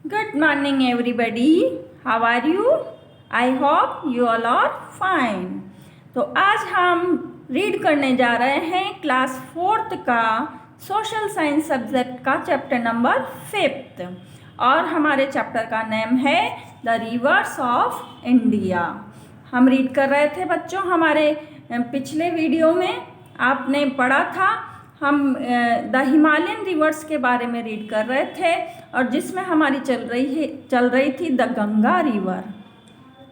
Good morning, everybody. How are you? I hope you all are fine. तो आज हम read करने जा रहे हैं क्लास 4th का सोशल साइंस सब्जेक्ट का चैप्टर नंबर 5th और हमारे चैप्टर का नेम है द रिवर्स ऑफ इंडिया। हम रीड कर रहे थे बच्चों, हमारे पिछले वीडियो में आपने पढ़ा था, हम द हिमालयन रिवर्स के बारे में रीड कर रहे थे और जिसमें हमारी चल रही थी द गंगा रिवर।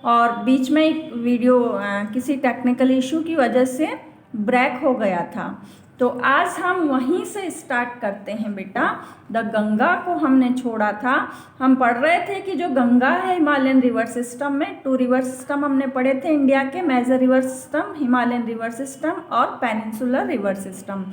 और बीच में एक वीडियो किसी टेक्निकल इशू की वजह से ब्रेक हो गया था, तो आज हम वहीं से स्टार्ट करते हैं बेटा। द गंगा को हमने छोड़ा था, हम पढ़ रहे थे कि जो गंगा है हिमालयन रिवर सिस्टम में 2 रिवर सिस्टम हमने पढ़े थे इंडिया के, major river system, Himalayan river system और पेनिनसुलर रिवर सिस्टम।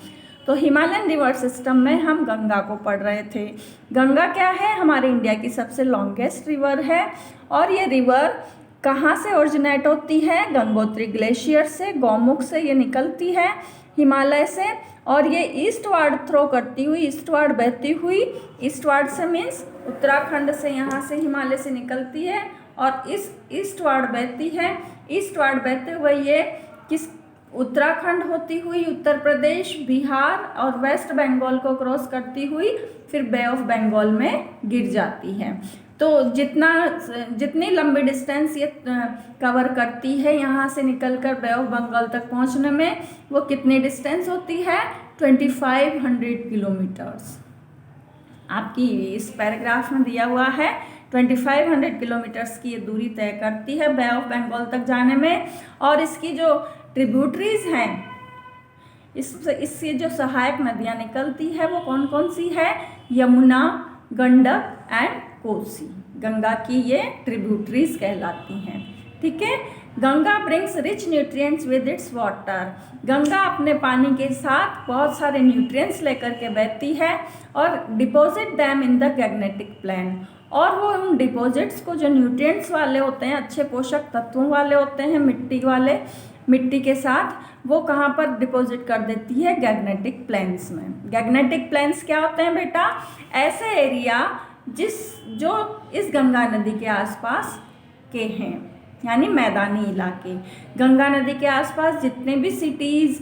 तो हिमालयन रिवर सिस्टम में हम गंगा को पढ़ रहे थे। गंगा क्या है? हमारे इंडिया की सबसे लॉन्गेस्ट रिवर है और ये रिवर कहाँ से ओरिजिनेट होती है? गंगोत्री ग्लेशियर से, गौमुख से ये निकलती है हिमालय से और ये ईस्टवर्ड थ्रो करती हुई, ईस्टवर्ड बहती हुई, ईस्टवर्ड से मीन्स उत्तराखंड से, यहाँ से हिमालय से निकलती है और इस ईस्टवर्ड बहती है। ईस्टवर्ड बहते हुए ये किस उत्तराखंड होती हुई उत्तर प्रदेश, बिहार और वेस्ट बंगाल को क्रॉस करती हुई फिर बे ऑफ बंगाल में गिर जाती है। तो जितनी लंबी डिस्टेंस ये कवर करती है यहाँ से निकलकर बे ऑफ बंगाल तक पहुँचने में, वो कितनी डिस्टेंस होती है? 2500 किलोमीटर्स। आपकी इस पैराग्राफ में दिया हुआ है 2500 किलोमीटर्स की ये दूरी तय करती है बे ऑफ बंगाल तक जाने में। और इसकी जो ट्रिब्यूटरीज हैं, इससे जो सहायक नदियाँ निकलती है वो कौन कौन सी है? यमुना, गंडक एंड कोसी, गंगा की ये ट्रिब्यूटरीज कहलाती हैं। ठीक है। Ganga brings rich nutrients with its water. Ganga अपने पानी के साथ बहुत सारे न्यूट्रिएंट्स लेकर के बहती है और deposit them in the Gangetic plain. और वो उन डिपॉजिट्स को, जो न्यूट्रिएंट्स वाले होते हैं, अच्छे पोषक तत्वों वाले होते हैं, मिट्टी के साथ, वो कहाँ पर डिपॉजिट कर देती है? गैग्नेटिक प्लेन्स में। गैग्नेटिक प्लेन्स क्या होते हैं बेटा? ऐसे एरिया जो इस गंगा नदी के आसपास के हैं, यानी मैदानी इलाके। गंगा नदी के आसपास जितने भी सिटीज़,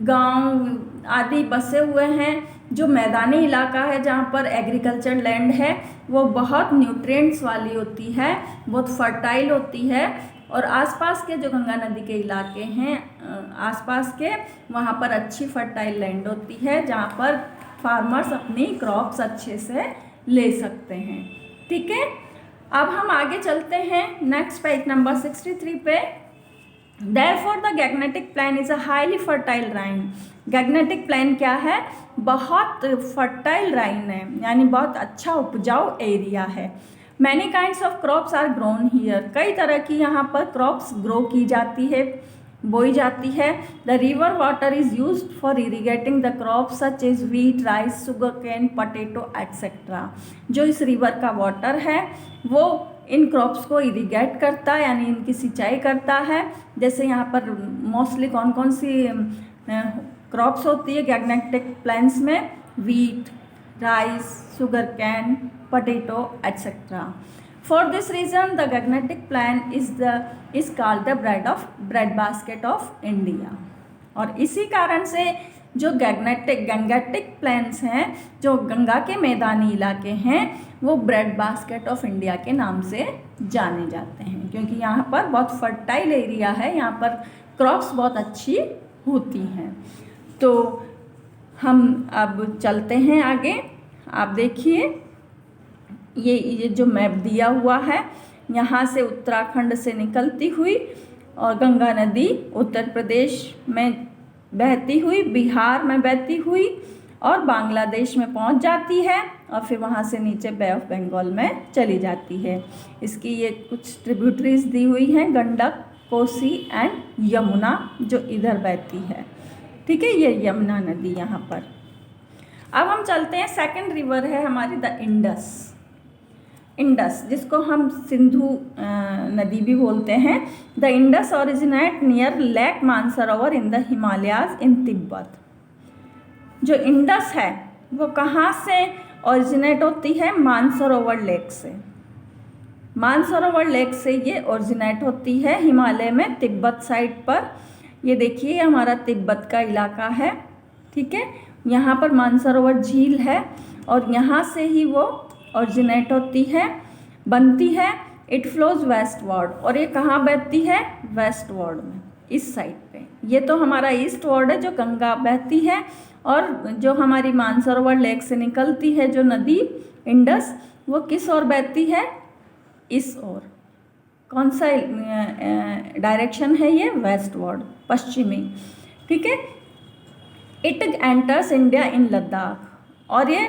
गांव आदि बसे हुए हैं, जो मैदानी इलाका है जहाँ पर एग्रीकल्चर लैंड है, वो बहुत न्यूट्रिएंट्स वाली होती है, बहुत फर्टाइल होती है। और आसपास के जो गंगा नदी के इलाके हैं आसपास के, वहाँ पर अच्छी फर्टाइल लैंड होती है जहाँ पर फार्मर्स अपनी क्रॉप्स अच्छे से ले सकते हैं। ठीक है। अब हम आगे चलते हैं नेक्स्ट पेज नंबर 63 पे। Therefore the Gagnetic Plain is a highly fertile rhine. Gangetic plain क्या है? बहुत फर्टाइल राइन है, यानी बहुत अच्छा उपजाऊ एरिया है। Many kinds of crops are grown here. कई तरह की यहाँ पर क्रॉप्स ग्रो की जाती है, बोई जाती है। The river water is use for irrigating the crop such as wheat, rice, sugar cane, potato etcetera. जो इस रिवर का वाटर है वो इन क्रॉप्स को इरीगेट करता है, यानी इनकी सिंचाई करता है। जैसे यहाँ पर मोस्टली कौन कौन सी क्रॉप्स होती है गैग्नेटिक प्लेन्स में? Wheat, rice, sugar cane, potato etcetera. For this reason the Gangetic plain is called the bread basket of India. और इसी कारण से जो गंगेटिक प्लेन्स हैं, जो गंगा के मैदानी इलाके हैं, वो ब्रेड बास्केट ऑफ इंडिया के नाम से जाने जाते हैं, क्योंकि यहाँ पर बहुत फर्टाइल एरिया है, यहाँ पर क्रॉप्स बहुत अच्छी होती हैं। तो हम अब चलते हैं आगे। आप देखिए ये जो मैप दिया हुआ है, यहाँ से उत्तराखंड से निकलती हुई और गंगा नदी उत्तर प्रदेश में बहती हुई, बिहार में बहती हुई और बांग्लादेश में पहुँच जाती है और फिर वहाँ से नीचे बे ऑफ बंगाल में चली जाती है। इसकी ये कुछ ट्रिब्यूटरीज दी हुई हैं, गंडक, कोसी एंड यमुना, जो इधर बहती है। ठीक है, ये यमुना नदी यहाँ पर। अब हम चलते हैं, सेकंड रिवर है हमारी द इंडस, जिसको हम सिंधु नदी भी बोलते हैं। The Indus originate near lake Mansarovar in the Himalayas in Tibet. जो इंडस है वो कहाँ से ओरिजिनेट होती है मानसरोवर लेक से। मानसरोवर लेक से ये ओरिजिनेट होती है हिमालय में तिब्बत साइड पर। ये देखिए हमारा तिब्बत का इलाका है, ठीक है। यहाँ पर मानसरोवर झील है और यहाँ से ही वो ओरिजिनेट होती है, बनती है। इट फ्लोज वेस्टवर्ड, और ये कहाँ बहती है? वेस्टवर्ड में, इस साइड पे। ये तो हमारा ईस्टवर्ड है जो गंगा बहती है, और जो हमारी मानसरोवर लेक से निकलती है जो नदी इंडस, वो किस ओर बहती है? इस ओर। कौन सा डायरेक्शन है ये? वेस्टवर्ड, पश्चिमी, ठीक है। इट एंटर्स इंडिया इन लद्दाख, और ये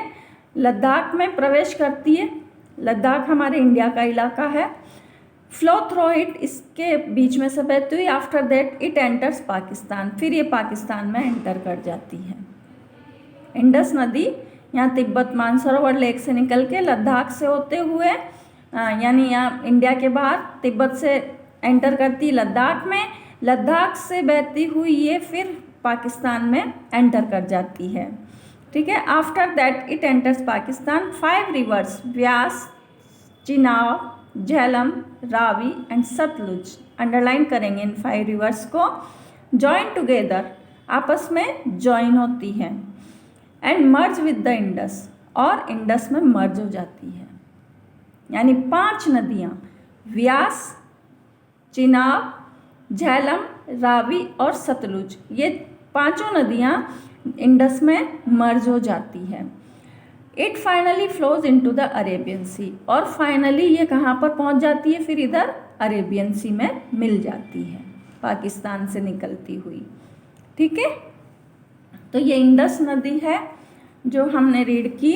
लद्दाख में प्रवेश करती है। लद्दाख हमारे इंडिया का इलाका है। फ्लो थ्रो इट, इसके बीच में से बहती हुई। After that it enters Pakistan, फिर ये पाकिस्तान में एंटर कर जाती है। इंडस नदी यहाँ तिब्बत मानसरोवर लेक से निकल के लद्दाख से होते हुए, यानी यहाँ इंडिया के बाहर तिब्बत से एंटर करती लद्दाख में। लद्दाख से बहती हुई ये फिर पाकिस्तान में एंटर कर जाती है, ठीक है। After that it enters Pakistan. 5 rivers Beas, Chenab, Jhelum, Ravi and Sutlej, underline करेंगे इन 5 रिवर्स को। जॉइन टुगेदर, आपस में जॉइन होती है। And merge with the Indus, और इंडस में मर्ज हो जाती है। यानी 5 नदियाँ व्यास, चिनाब, झेलम, रावी और सतलुज, ये 5 नदियाँ इंडस में मर्ज हो जाती है। It finally flows into the Arabian Sea, और फाइनली ये कहाँ पर पहुँच जाती है? फिर इधर अरेबियन सी में मिल जाती है, पाकिस्तान से निकलती हुई, ठीक है। तो ये इंडस नदी है जो हमने रीड की,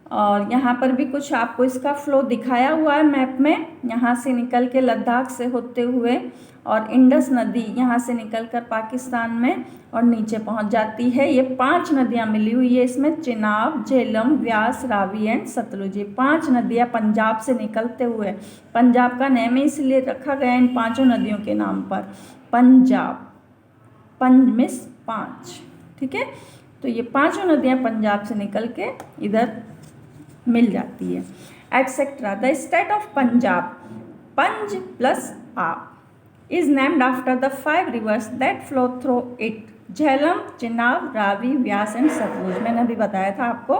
और यहाँ पर भी कुछ आपको इसका फ्लो दिखाया हुआ है मैप में। यहाँ से निकल के लद्दाख से होते हुए, और इंडस नदी यहाँ से निकलकर पाकिस्तान में और नीचे पहुँच जाती है। ये 5 नदियाँ मिली हुई है इसमें, चिनाब, झेलम, व्यास, रावी एंड सतलुज। ये 5 नदियाँ पंजाब से निकलते हुए, पंजाब का नेम इसलिए रखा गया इन 5 नदियों के नाम पर, पंजाब, पंज मिस 5, ठीक है। तो ये 5 नदियाँ पंजाब से निकल के इधर मिल जाती है, etcetera. The state of Punjab, पंज प्लस आप, is named after the 5 rivers that flow through it, Jhelum, Chenab, Ravi, Beas and Sutlej. मैंने अभी बताया था आपको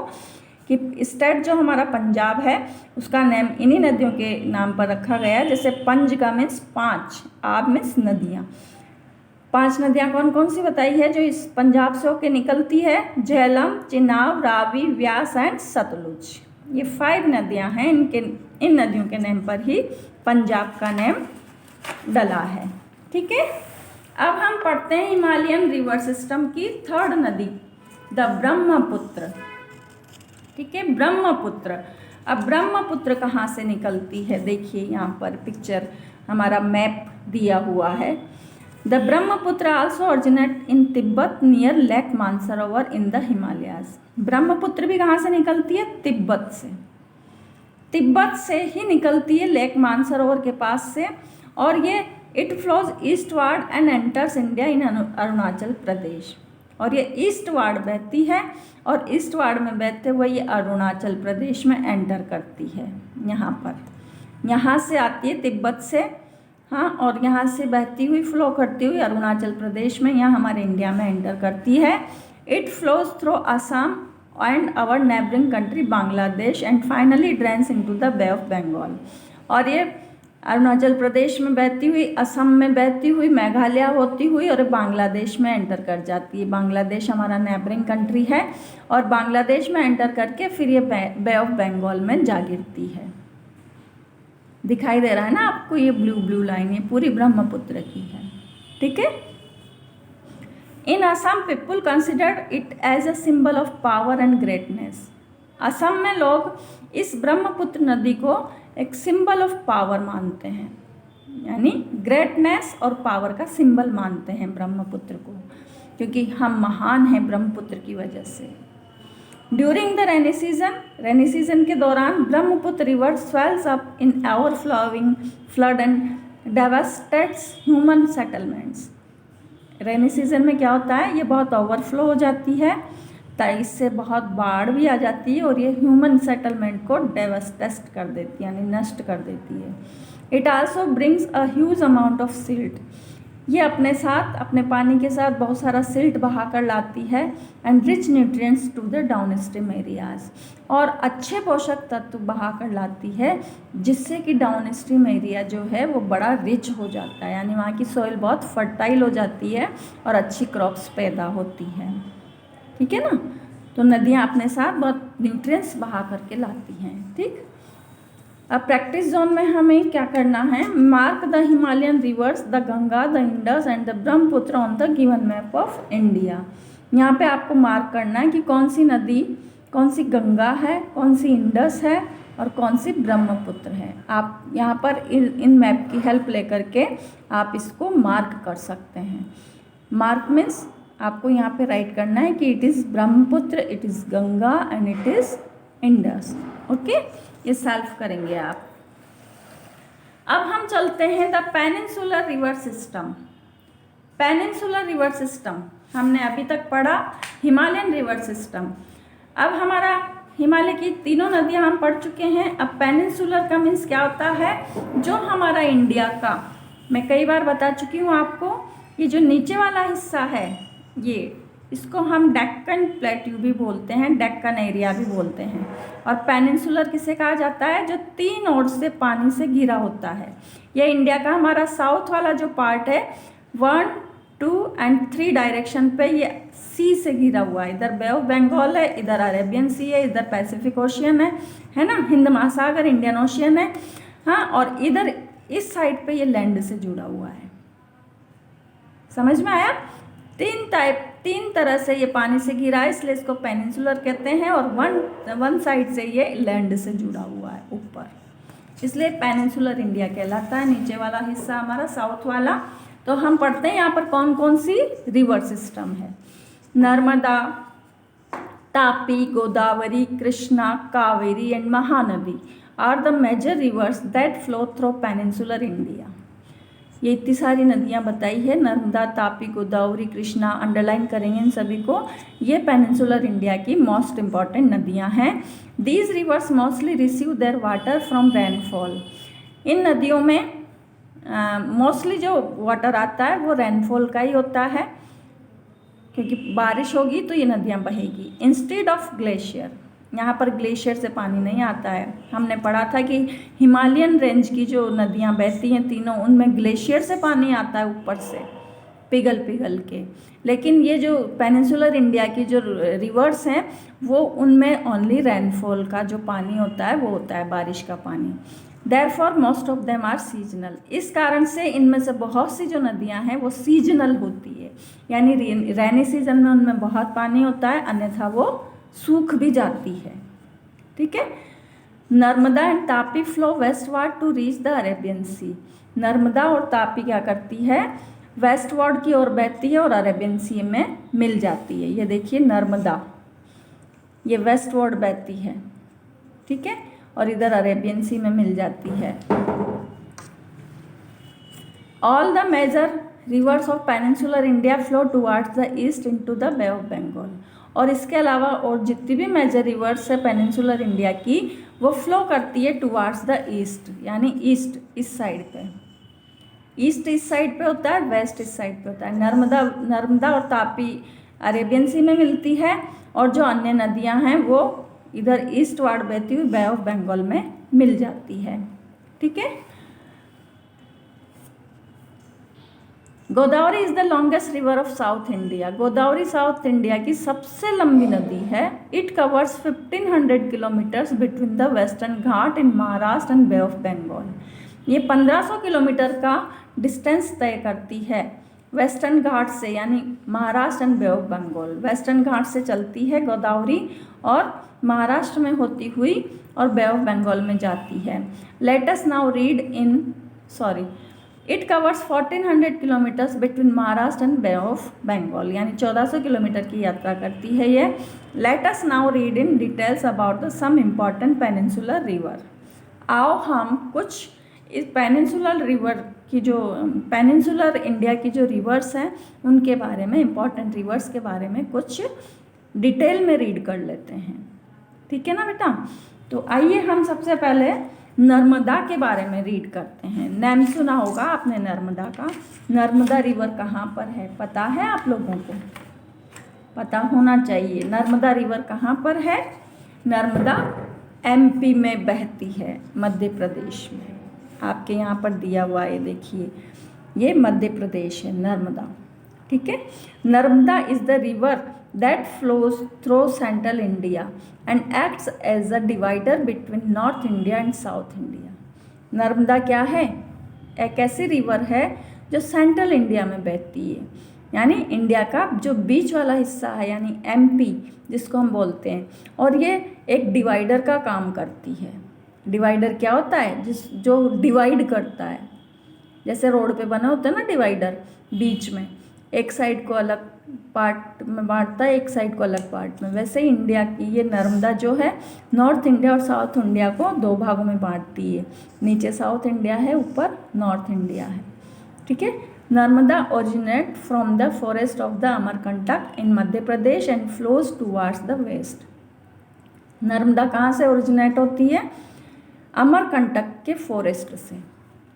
कि स्टेट जो हमारा पंजाब है उसका नेम इन्हीं नदियों के नाम पर रखा गया है। जैसे पंज का मीन्स 5, आब मीन्स नदियाँ। 5 नदियाँ कौन कौन सी बताई है जो इस पंजाब से होकर निकलती है? झेलम, चिनाब, रावी, व्यास एंड सतलुज। ये 5 नदियाँ हैं, इन नदियों के नेम पर ही पंजाब का नेम डला है, ठीक है। अब हम पढ़ते हैं हिमालयन रिवर सिस्टम की 3rd नदी, द ब्रह्मपुत्र, ठीक है। ब्रह्मपुत्र, अब ब्रह्मपुत्र कहाँ से निकलती है? देखिए यहाँ पर पिक्चर, हमारा मैप दिया हुआ है। The Brahmaputra also originate in Tibet near lake Mansarovar in the Himalayas. Brahmaputra भी कहाँ से निकलती है? तिब्बत से। तिब्बत से ही निकलती है लेक मानसरोवर के पास से, और ये it flows eastward and enters India in Arunachal Pradesh. और ये ईस्टवार्ड बहती है, और ईस्टवार्ड में बहते हुए ये अरुणाचल प्रदेश में एंटर करती है। यहाँ पर, यहाँ से आती है तिब्बत से, हाँ, और यहाँ से बहती हुई फ्लो करती हुई अरुणाचल प्रदेश में, यहाँ हमारे इंडिया में एंटर करती है। It flows through Assam and our neighbouring country Bangladesh and finally drains into the bay of Bengal. और ये अरुणाचल प्रदेश में बहती हुई, असम में बहती हुई, मेघालय होती हुई और बांग्लादेश में एंटर कर जाती है। बांग्लादेश हमारा नेबरिंग कंट्री है, और बांग्लादेश में एंटर करके फिर ये बे ऑफ बंगाल में जा गिरती है। दिखाई दे रहा है ना आपको, ये ब्लू ब्लू लाइन, ये पूरी ब्रह्मपुत्र की है, ठीक है। In Assam people considered it as a symbol of power and greatness. Assam में लोग इस ब्रह्मपुत्र नदी को एक सिंबल ऑफ पावर मानते हैं, यानी ग्रेटनेस और पावर का सिंबल मानते हैं ब्रह्मपुत्र को, क्योंकि हम महान हैं ब्रह्मपुत्र की वजह से। ड्यूरिंग द रेनी सीजन के दौरान Brahmaputra river swells up in overflowing flood and devastates human settlements. Rainy season में क्या होता है? ये बहुत ओवरफ्लो हो जाती है, इससे बहुत बाढ़ भी आ जाती है और ये ह्यूमन सेटलमेंट को डेवास्टेट कर देती है, यानी नष्ट कर देती है। It also brings a huge amount of silt, ये अपने साथ, अपने पानी के साथ बहुत सारा सिल्ट बहा कर लाती है, and rich nutrients to the downstream areas, और अच्छे पोषक तत्व बहा कर लाती है, जिससे कि डाउन स्ट्रीम एरिया जो है वो बड़ा रिच हो जाता है, यानी वहाँ की सॉइल बहुत फर्टाइल हो जाती है और अच्छी क्रॉप्स पैदा होती हैं। ठीक है ना, तो नदियाँ अपने साथ बहुत न्यूट्रिएंट्स बहा करके लाती हैं। ठीक, अब प्रैक्टिस जोन में हमें क्या करना है, mark the Himalayan reverse, the Ganga, the Indus and the Brahmaputra on the given map of India. यहाँ पे आपको मार्क करना है कि कौन सी नदी, कौन सी गंगा है, कौन सी इंडस है और कौन सी ब्रह्मपुत्र है। आप यहाँ पर इन मैप की हेल्प लेकर के आप इसको मार्क कर सकते हैं। मार्क मीन्स आपको यहाँ पे राइट करना है कि it is Brahmaputra, it is Ganga and it is Indus. Okay, ये सॉल्व करेंगे आप। अब हम चलते हैं the peninsular river system. Peninsular river system हमने अभी तक पढ़ा, हिमालयन रिवर सिस्टम। अब हमारा हिमालय की तीनों नदियां हम पढ़ चुके हैं। अब पेनिनसुलर का मीन्स क्या होता है, जो हमारा इंडिया का, मैं कई बार बता चुकी हूँ आपको, ये जो नीचे वाला हिस्सा है, ये इसको हम डेक्कन प्लेट्यू भी बोलते हैं, डेक्कन एरिया भी बोलते हैं। और पेनिनसुलर किसे कहा जाता है, जो तीन ओर से पानी से घिरा होता है। यह इंडिया का हमारा साउथ वाला जो पार्ट है, 1, 2 एंड 3 डायरेक्शन पे ये सी से घिरा हुआ है। इधर बे ऑफ बंगाल है, इधर अरेबियन सी है, इधर पैसिफिक ओशियन है ना, हिंद महासागर, इंडियन ओशियन है, हाँ, और इधर इस साइड पे ये लैंड से जुड़ा हुआ है। समझ में आया? तीन तरह से ये पानी से घिरा है, इसलिए इसको पेनिनसुलर कहते हैं, और वन साइड से ये लैंड से जुड़ा हुआ है ऊपर, इसलिए पेनिनसुलर इंडिया कहलाता है। नीचे वाला हिस्सा हमारा साउथ वाला। तो हम पढ़ते हैं यहाँ पर कौन कौन सी रिवर सिस्टम है। Narmada, Tapi, Godavari, Krishna, Kaveri and Mahanadi are the major rivers that flow through peninsular India. ये इतनी सारी नदियाँ बताई है, नर्मदा, तापी, गोदावरी, कृष्णा, अंडरलाइन करेंगे इन सभी को। ये पेनिनसुलर इंडिया की मोस्ट इम्पॉर्टेंट नदियाँ हैं। These rivers mostly receive their water from rainfall. इन नदियों में मोस्टली जो वाटर आता है वो रेनफॉल का ही होता है, क्योंकि बारिश होगी तो ये नदियाँ बहेगी। इंस्टेड ऑफ ग्लेशियर, यहाँ पर ग्लेशियर से पानी नहीं आता है। हमने पढ़ा था कि हिमालयन रेंज की जो नदियाँ बहती हैं तीनों, उनमें ग्लेशियर से पानी आता है ऊपर से पिघल पिघल के। लेकिन ये जो पेनिनसुलर इंडिया की जो रिवर्स हैं, वो उनमें ओनली रेनफॉल का जो पानी होता है वो होता है, बारिश का पानी। Therefore most of them are seasonal. इस कारण से इनमें से बहुत सी जो नदियाँ हैं वो सीजनल होती है, यानी रेनी सीजन में उनमें बहुत पानी होता है, अन्यथा वो सूख भी जाती है। ठीक है। Narmada and Tapi flow westward to reach the Arabian Sea. Narmada और तापी क्या करती है, वेस्टवर्ड की ओर बहती है और अरेबियन सी में मिल जाती है। ये देखिए नर्मदा, ये वेस्टवर्ड बहती है, ठीक है, और इधर अरेबियन सी में मिल जाती है। All the major rivers of peninsular India flow towards the east into the bay of Bengal. और इसके अलावा और जितनी भी मेजर रिवर्स है पेनिनसुलर इंडिया की, वो फ्लो करती है टुवर्ड्स द ईस्ट, यानी ईस्ट इस साइड पे। ईस्ट इस साइड पे होता है, वेस्ट इस साइड पे होता है। नर्मदा और तापी अरेबियन सी में मिलती है, और जो अन्य नदियां हैं वो इधर ईस्ट वार्ड बहती हुई बे ऑफ बंगाल में मिल जाती है। ठीक है। Godavari is the longest river of South India. Godavari South India की सबसे लंबी नदी है। It covers 1500 kilometres between the Western घाट in Maharashtra and bay of Bengal. ये 1500 किलोमीटर का डिस्टेंस तय करती है वेस्टर्न घाट से, यानी Maharashtra and bay of Bengal. Western Ghat से चलती है गोदावरी और महाराष्ट्र में होती हुई और बे ऑफ बंगाल में जाती है। Let us now read it covers 1400 kilometres between Maharashtra and bay of Bengal, यानी 1400 किलोमीटर की यात्रा करती है ये। Let us now read in details about the some important peninsular river. आओ हम कुछ इस पेनिनसुलर रिवर की जो पेनिनसुलर इंडिया की जो रिवर्स हैं उनके बारे में, इम्पॉर्टेंट रिवर्स के बारे में कुछ डिटेल में रीड कर लेते हैं, ठीक है ना बेटा। तो आइए हम सबसे पहले नर्मदा के बारे में रीड करते हैं। नेम सुना होगा आपने नर्मदा का। नर्मदा रिवर कहाँ पर है, पता है आप लोगों को? पता होना चाहिए। नर्मदा रिवर कहाँ पर है? नर्मदा एमपी में बहती है, मध्य प्रदेश में। आपके यहाँ पर दिया हुआ है, देखिए ये मध्य प्रदेश है नर्मदा, ठीक है। Narmada is the river that flows through central India and acts as a divider between North India and South India. Narmada क्या है? एक ऐसी रिवर है जो सेंट्रल इंडिया में बहती है, यानी इंडिया का जो बीच वाला हिस्सा है, यानी एमपी जिसको हम बोलते हैं, और ये एक डिवाइडर का काम करती है। डिवाइडर क्या होता है? जो डिवाइड करता है, जैसे रोड पे बना होता है ना डिवाइडर, बीच में एक साइड को अलग पार्ट में बांटता है, एक साइड को अलग पार्ट में। वैसे ही इंडिया की ये नर्मदा जो है नॉर्थ इंडिया और साउथ इंडिया को दो भागों में बांटती है। नीचे साउथ इंडिया है, ऊपर नॉर्थ इंडिया है, ठीक है। Narmada originate from the forest of the Amarkantak in Madhya Pradesh and flows towards the west. Narmada कहाँ से ओरिजिनेट होती है? अमरकंटक के फॉरेस्ट से।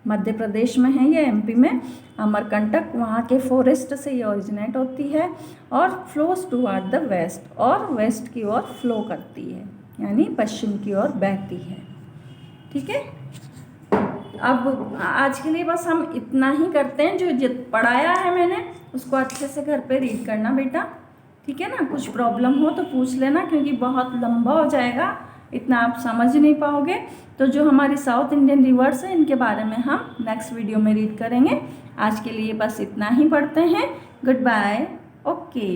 मध्य प्रदेश में है ये, एमपी में अमरकंटक, वहाँ के फॉरेस्ट से ये ओरिजिनेट होती है और फ्लोज टुवार्ड द वेस्ट, और वेस्ट की ओर फ्लो करती है, यानी पश्चिम की ओर बहती है, ठीक है। अब आज के लिए बस हम इतना ही करते हैं। जो पढ़ाया है मैंने उसको अच्छे से घर पे रीड करना बेटा, ठीक है ना। कुछ प्रॉब्लम हो तो पूछ लेना, क्योंकि बहुत लंबा हो जाएगा, इतना आप समझ नहीं पाओगे। तो जो हमारी साउथ इंडियन रिवर्स है इनके बारे में हम नेक्स्ट वीडियो में रीड करेंगे। आज के लिए बस इतना ही पढ़ते हैं। Goodbye. ओके।